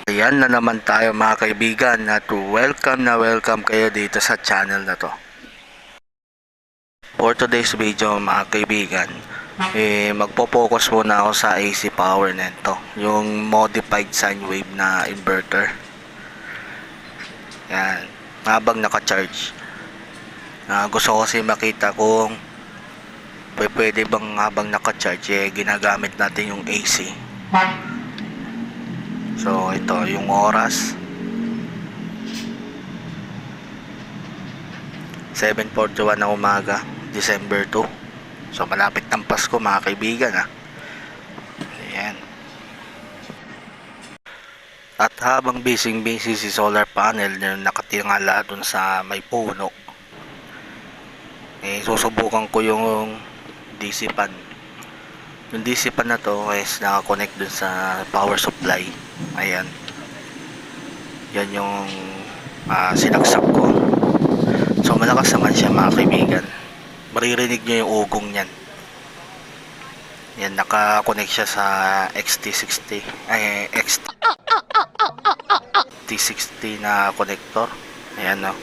Ayan na naman tayo mga kaibigan at welcome kayo dito sa channel na to. For today's video mga kaibigan, magpo-focus muna ako sa AC power nito, yung modified sine wave na inverter. Yan, habang naka-charge. Gusto ko kasi makita kung pwede bang habang naka-charge ginagamit natin yung AC. So ito yung oras 7:41 ng umaga, December 2. So malapit ng Pasko mga kaibigan Ayan. At habang busy si solar panel na nakatingala dun sa may puno, susubukan ko yung DC fan. Yung DC fan na to is nakakonect dun sa power supply. Ayan. Yan yung sinaksak ko. So malakas naman siya mga kaibigan. Maririnig nyo yung ugong nyan. Yan, nakakonect siya sa XT60 XT60 na connector. Ayan no.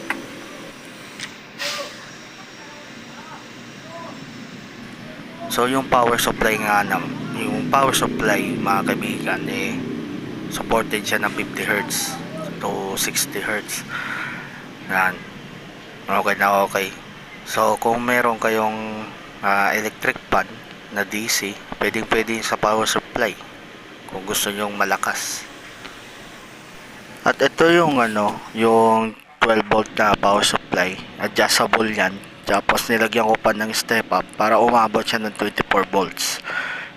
So yung power supply yung power supply mga kaibigan supported siya ng 50 Hz to 60 Hz. Yan. Okay. So kung meron kayong electric fan na DC, pwede sa power supply kung gusto nyong malakas. At ito yung yung 12 volt na power supply, adjustable yan. Tapos nilagyan ko pa ng step up para umabot siya ng 24 volts.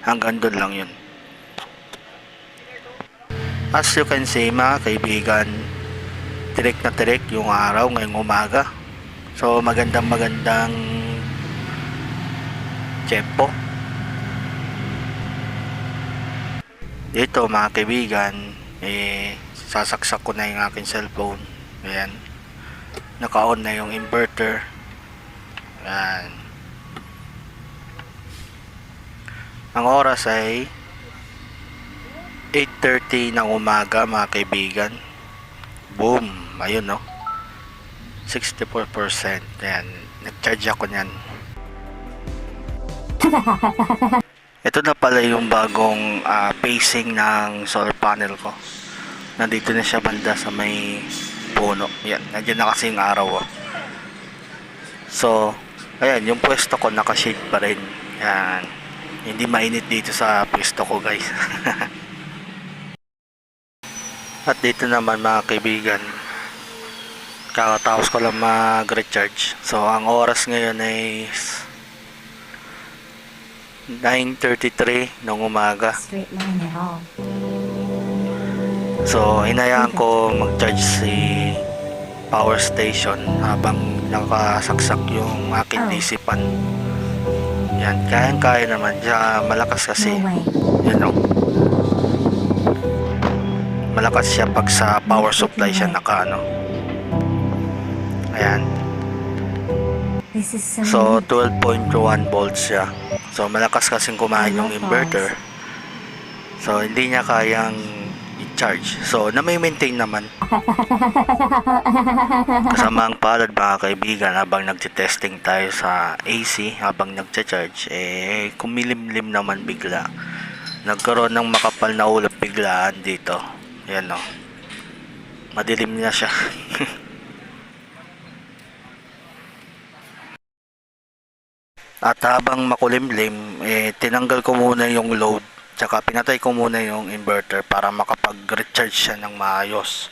Hanggang doon lang yun. As you can see mga kaibigan, direct na direct yung araw ngayong umaga. So magandang tempo. Dito mga kaibigan, sasaksak ko na yung aking cellphone. Ayan. Naka-on na yung inverter. Ayan. Ang oras ay 8:30 ng umaga mga kaibigan. Boom! Ayun no. 64%. Ayan. Nag-charge ako nyan. Ito na pala yung bagong pacing ng solar panel ko. Nandito na siya banda sa may puno. Yan. Nandiyan na kasi yung araw So, ayan. Yung pwesto ko naka-shade pa rin. Yan. Hindi mainit dito sa pwesto ko guys. At dito naman mga kaibigan, kakatapos ko lang mag-recharge. So ang oras ngayon ay 9:33 ng umaga. So hinayaan ko mag-charge si power station habang nakasaksak yung aking DC fan. Yan, kaya naman siya, malakas kasi. Yan o. Malakas siya pag sa power supply siya Ayan. So 12.1 volts siya. So malakas kasing kumain yung inverter. So hindi niya kayang i-charge. So na-maintain naman. Kasamang palad mga kaibigan, habang nagte-testing tayo sa AC, habang nagcha-charge, kumilimlim naman bigla. Nagkaroon ng makapal na ulap biglaan dito. Ayan o. Madilim na siya. At habang makulimlim, tinanggal ko muna yung load, tsaka pinatay ko muna yung inverter para makapag-recharge siya ng maayos.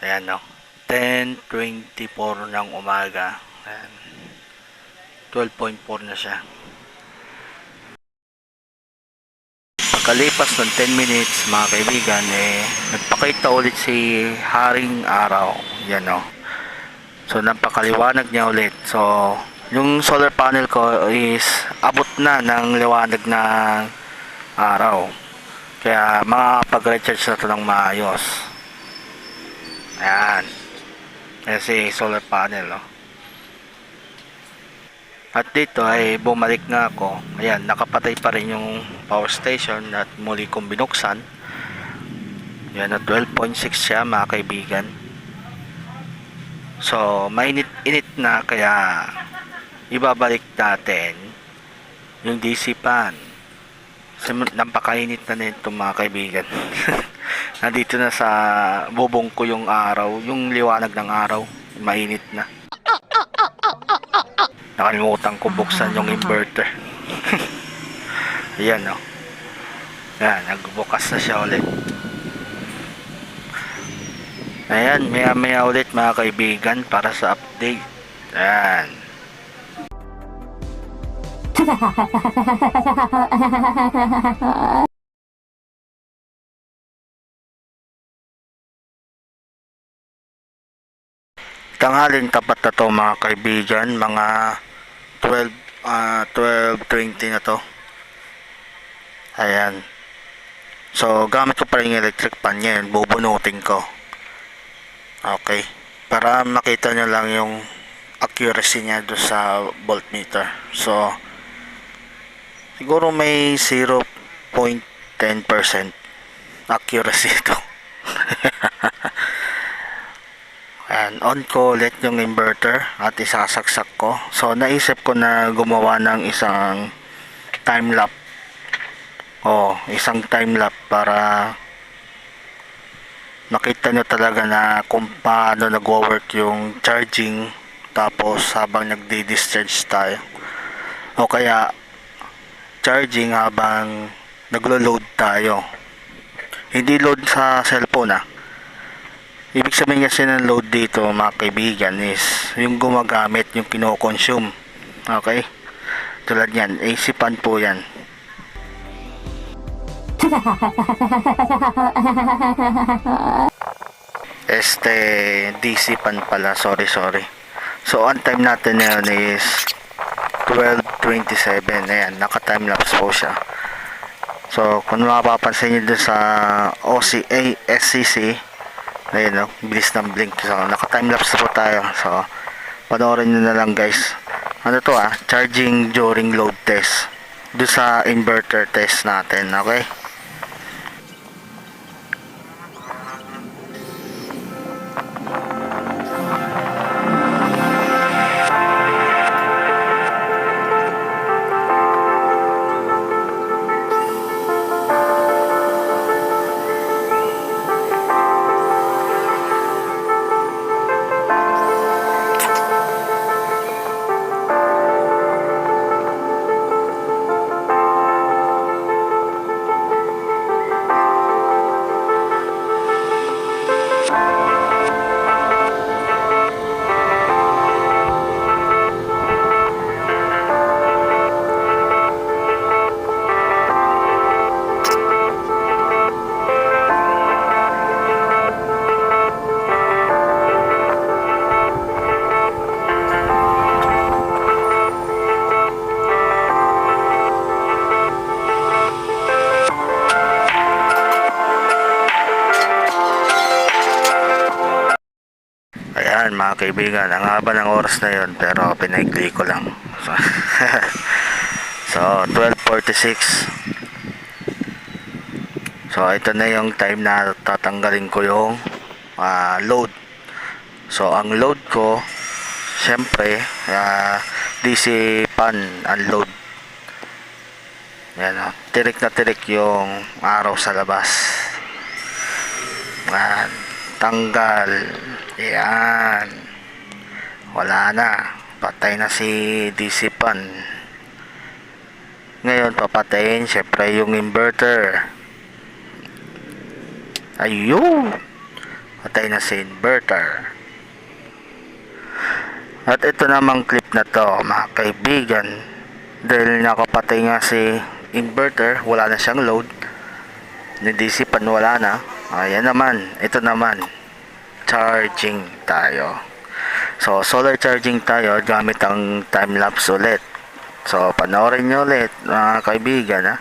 Ayan no. 10:24 ng umaga. Ayan. 12.4 na siya. Pagkalipas ng 10 minutes mga kaibigan, nagpakita ulit si Haring Araw. Yan no. So napakaliwanag niya ulit. So yung solar panel ko is abot na ng liwanag ng araw. Kaya makapag-recharge na ito ng maayos. Ayan. Kasi solar panel At dito ay bumalik na ako. Ayan, nakapatay pa rin yung power station at muli kong binuksan. Yan, na 12.6 siya mga kaibigan. So, mainit-init na, kaya ibabalik natin yung DC fan. Kasi napakainit na nito mga kaibigan. Nandito na sa bubong ko yung araw, yung liwanag ng araw, mainit na. Nakalimutan ko buksan yung inverter. Ayan, oh. Ayan, nagbukas na siya ulit. Ayan, maya ulit mga kaibigan para sa update. Ayan. Tanghalin tapat na to mga kaibigan, mga 12:20 na to. Ayan. So, gamit ko pa rin yung electric pan yan, bubunutin ko. Okay. Para makita nyo lang yung accuracy niya doon sa voltmeter. So, siguro may 0.10% accuracy ito. And on ko ulit yung inverter at isasaksak ko. So, naisip ko na gumawa ng isang time lapse. Isang time lapse para makita nyo talaga na kung paano nagwo-work yung charging tapos habang nagdi-discharge tayo. O kaya charging habang naglo-load tayo. Hindi load sa cellphone Ibig sabihin kasi ng load dito mga kaibigan is yung gumagamit, yung kino-consume. Okay? Tulad yan, AC fan po yan. DC fan pala, sorry. So on time natin ngayon is 12:27. Ayan, naka-time lapse po siya. So kung mapapansin nyo dun sa SCC, ayun, no? Bilis ng blink. So, naka-time lapse po tayo. So, panoorin nyo na lang guys. Ano to charging during load test. Doon sa inverter test natin. Okay? Ayan mga kaibigan, ang haba ng oras na yon pero pinaikli ko lang. So 12:46. So ito na yung time na tatanggalin ko yung load. So ang load ko syempre DC fan unload. Yan, tirik na tirik yung araw sa labas. Tanggal. Yan. Wala na. Patay na si DC fan. Ngayon papatayin syempre yung inverter. Ayun. Patay na si inverter. At ito namang clip na to mga kaibigan, dahil nakapatay nga si inverter, wala na siyang load, ni DC fan wala na. Ayan naman, ito naman charging tayo. So solar charging tayo gamit ang time lapse ulit. So panoorin nyo ulit mga kaibigan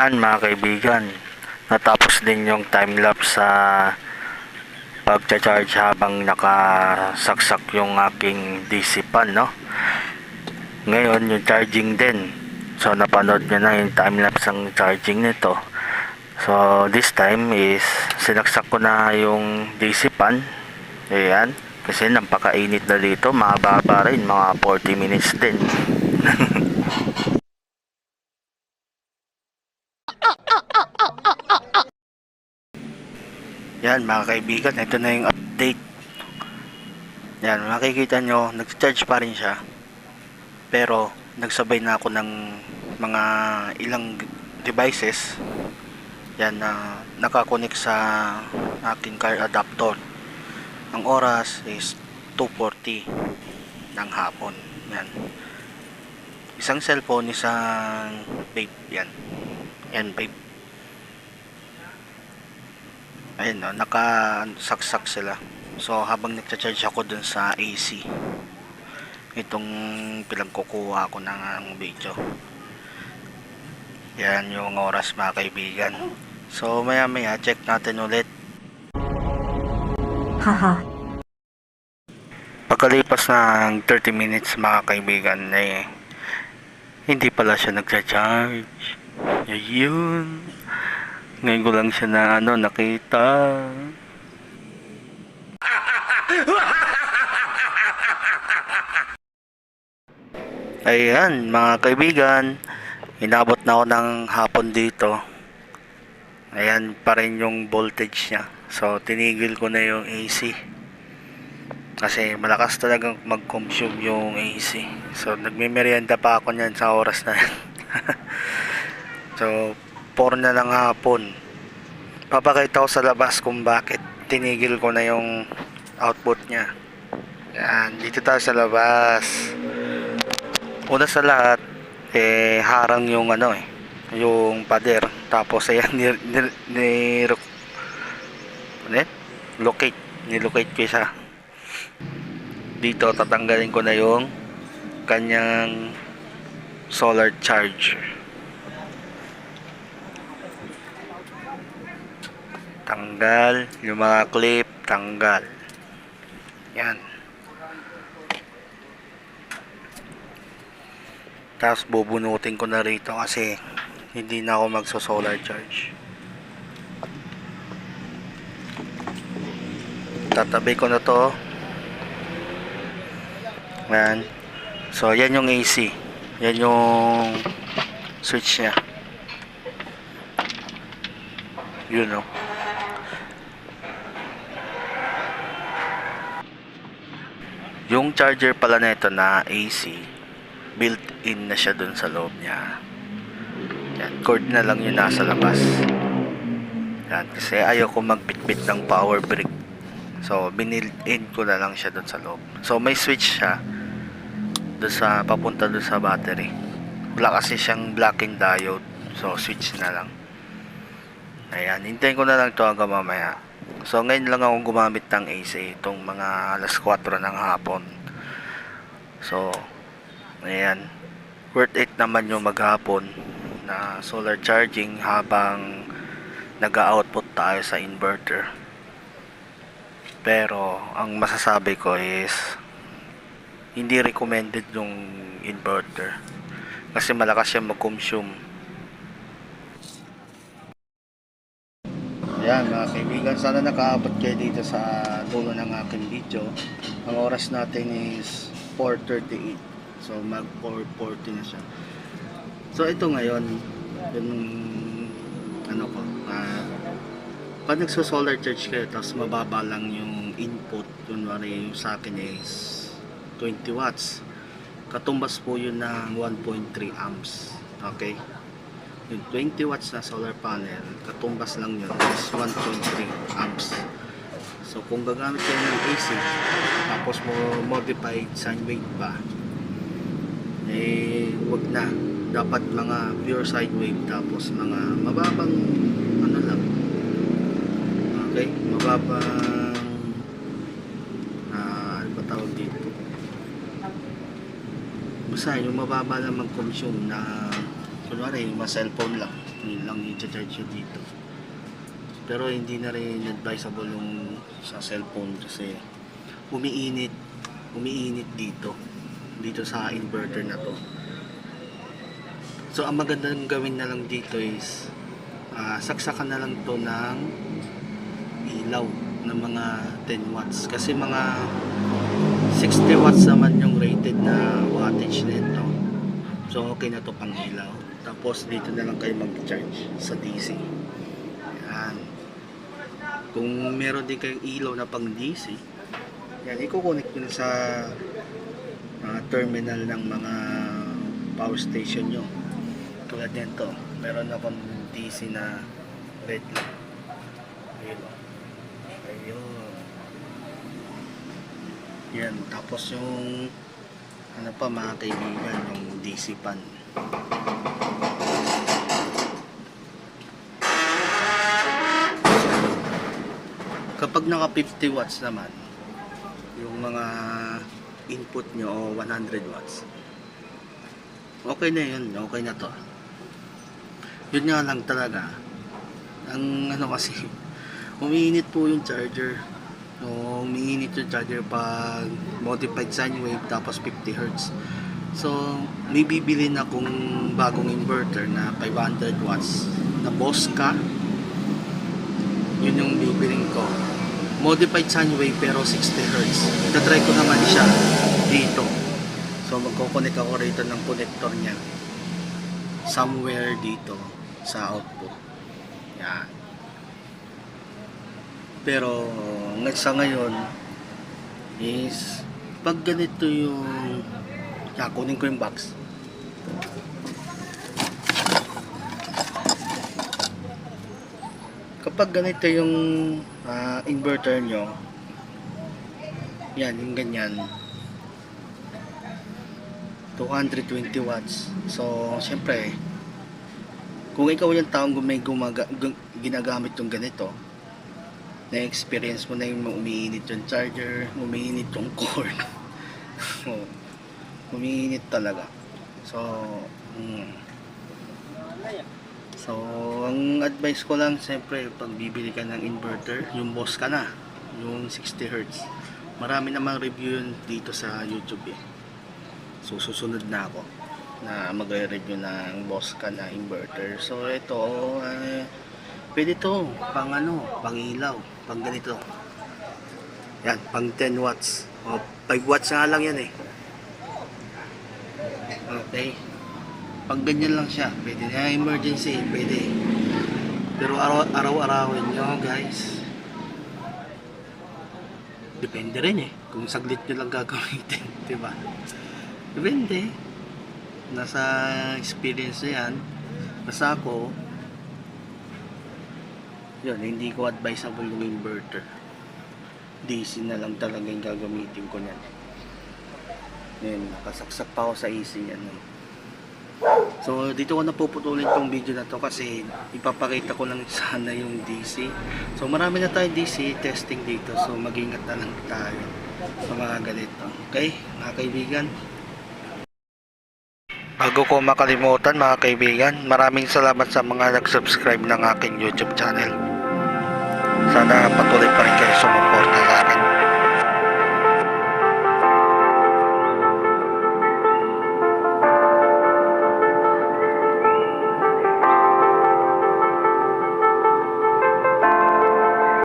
Yan mga kaibigan, natapos din yung time-lapse sa pagcha-charge habang nakasaksak yung aking DC pan, no? Ngayon yung charging din. So napanood nyo na yung time-lapse ang charging nito. So this time is sinaksak ko na yung DC pan. Ayan, kasi napakainit na dito, mahaba rin, mga 40 minutes din. Yan mga kaibigan, ito na yung update. Yan, makikita nyo, nag-charge pa rin siya. Pero, nagsabay na ako ng mga ilang devices. Yan na nakakonek sa aking car adapter. Ang oras is 2:40 ng hapon. Yan. Isang cellphone, isang vape. Yan. Yan, vape. Ayun, no, nakasaksak sila. So habang nagcha-charge ako dun sa AC, itong pinagkukuha ko ng video. Yan yung oras mga kaibigan. So maya maya check natin ulit. Haha. Pagkalipas ng 30 minutes mga kaibigan, hindi pala siya nagcha-charge. Ayun, ngayon ko lang siya na nakita. Ayan mga kaibigan, inabot na ako ng hapon dito. Ayan pa rin yung voltage niya. So tinigil ko na yung AC. Kasi malakas talagang mag-consume yung AC. So nagme-merienda pa ako niyan sa oras na yan. So 4 na lang hapon. Papakita ko sa labas kung bakit tinigil ko na yung output niya. Yan, dito tayo sa labas. Una sa lahat, harang yung yung pader. Tapos ayan, nilocate ko siya. Dito tatanggalin ko na yung kanyang solar charger. Tanggal yung mga clip, tanggal. Yan. Tapos bubunutin ko na rito kasi hindi na ako magso-solar charge. Tatabi ko na to. Yan. So yan yung AC. Yan yung switch niya. Yun o. Yung charger pala nito na AC, built-in na siya dun sa loob niya. Yan, cord na lang yung nasa labas. Yan, kasi ayaw ko magbitbit ng power brick. So, binil-in ko na lang siya dun sa loob. So, may switch siya dun sa, papunta dun sa battery. Wala kasi siyang blocking diode. So, switch na lang. Ayan, hintayin ko na lang ito hanggang mamaya. So ngayon lang akong gumamit ng AC itong mga alas 4 ng hapon. So ayan, worth it naman yung maghapon na solar charging habang nag-output tayo sa inverter. Pero ang masasabi ko is hindi recommended yung inverter kasi malakas siya mag-consume. Ayan mga kaibigan, sana nakaabot kayo dito sa dulo ng aking video. Ang oras natin is 4:38. So mag 4:40 na siya. So ito ngayon, yung pag nagso-solar charge kayo tapos mababa lang yung input, kunwari yung sa akin is 20 watts. Katumbas po yun ng 1.3 amps. Okay? Yung 20 watts na solar panel, katumbas lang yun is 1.3 amps. So kung gagamit kayo ng AC tapos mo modified sine wave pa, wag na. Dapat mga pure sine wave tapos mga mababang lang, okay, mababang ano ba tawag dito, basta yung mababa lang mag-consume na kunwari yung mga cellphone lang. Yun lang i-charge nyo dito. Pero hindi na rin advisable yung sa cellphone kasi umiinit dito sa inverter na to. So ang magandang gawin na lang dito is saksakan na lang to ng ilaw ng mga 10 watts kasi mga 60 watts naman yung rated na wattage nito. So okay na to pang ilaw. Tapos dito na lang kayo mag-charge sa DC. Yan. Kung meron din kayong ilaw na pang DC, yan, i-connect nyo sa terminal ng mga power station nyo. Tulad nito, meron akong DC na red light. Ayun. Yan, tapos yung ano pa mga kaibigan, yung DC pan. Kapag naka 50 watts naman yung mga input nyo o 100 watts, okay na yun, okay na to. Yun nga lang talaga ang ano kasi umiinit po yung charger. No, umiinit yung charger pag modified sine wave tapos 50 Hz. So may bibili na kung bagong inverter na 500 watts na Bosca. Yun yung bibiling ko. Modified sine wave pero 60 Hz. Itatry ko naman siya dito. So magkoconnect ako rito ng connector niya somewhere dito sa output. Yan. Pero sa ngayon is pag ganito yung kunin ko yung box. Kapag ganito yung inverter nyo, yan, yung ganyan 220 watts. So syempre kung ikaw yung taong may ginagamit yung ganito, na-experience mo na yung umiinit yung charger, umiinit yung cord. Umiinit talaga. So ang advice ko lang, siyempre pag bibili ka ng inverter, yung Bosca na, yung 60 Hz. Marami namang review yun dito sa YouTube eh. So susunod na ako na magre-review ng Bosca na inverter. So ito pwede to pang pang ilaw, pang ganito. Yan, pang 10 watts. O 5 watts nga lang yan eh. Okay. Pag ganyan lang siya, pwede na emergency, pwede. Pero araw-arawin nyo guys. Depende rin eh. Kung saglit nyo lang gagamitin, diba? Depende. Nasa experience na yan. Basta ako, yun, hindi ko advisable yung inverter. DC na lang talaga yung gagamitin ko niyan. Yun, nakasaksak pa ako sa AC yan. So dito ko na puputulin tong video na to kasi ipapakita ko lang sana yung DC. So marami na tayong DC testing dito. So mag-ingat na lang tayo sa mga ganito. Okay, mga kaibigan. Bago ko makalimutan mga kaibigan, maraming salamat sa mga nag-subscribe ng aking YouTube channel. Sana patuloy pa rin kayo sumuporta sa akin.